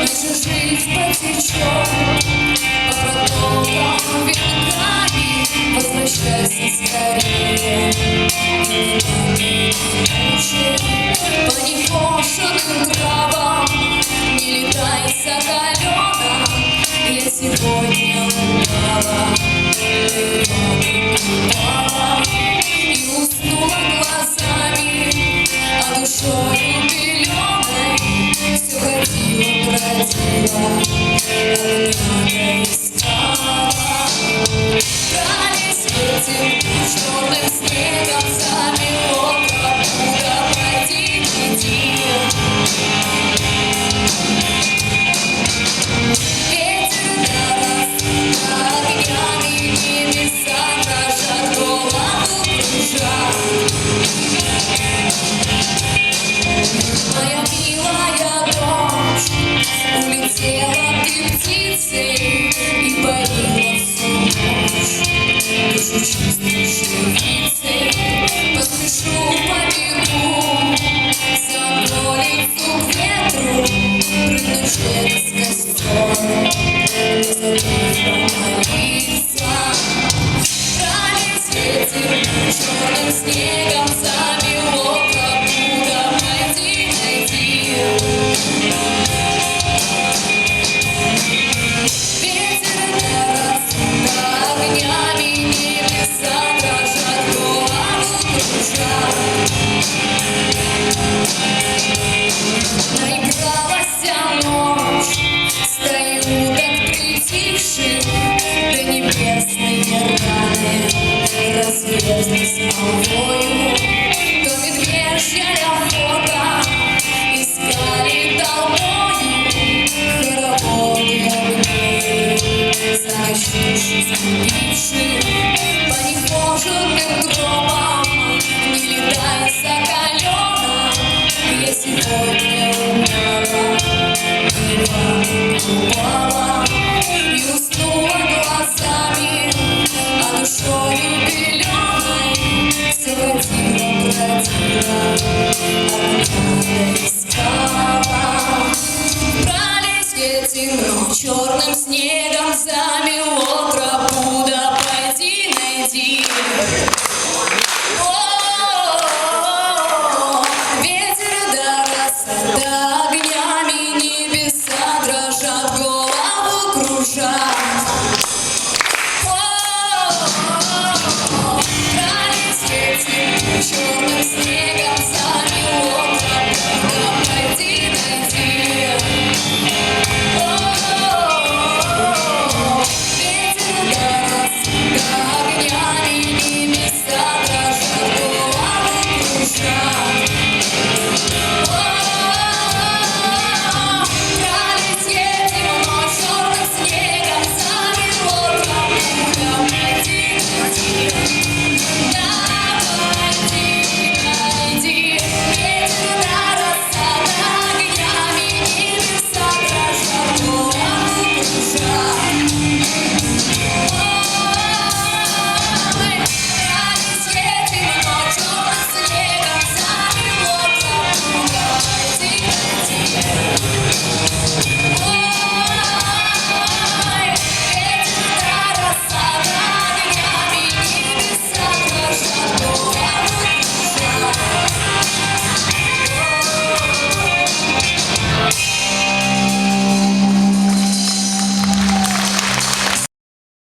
Наша жизнь потечет по протокам веками. Возвращайся скорее, по непрошенным травам. Не летай соколёна, я сегодня упала, и уснула глазами, а душою белёной все ходила, бродила, надо искала. Брались этим черным снегом замело, куда пойти, иди. Ветер до огнями небеса дрожат, голову кружат. Моя милая дочь, улетела ты птицей и парила всю ночь. Душу чистой живицей поспешу, побегу, сяду лицу к ветру, прыгну через костер, не помолиться. Брались этим черным снегом замело, куда пойти, найти. Ветер до огнями небеса дрожат, голову кружат. Наигралась ночь, стою так притихши, до небесные раны разверзлись молвою. То медвежья охота искали толпою хороводы огней, загоревшись, убивших по нехоженным гробам. Не летай соколёна, я сегодня упала и уснула глазами, а душою белёной все ходила, бродила, надо искала. Брались этим черным снегом замело,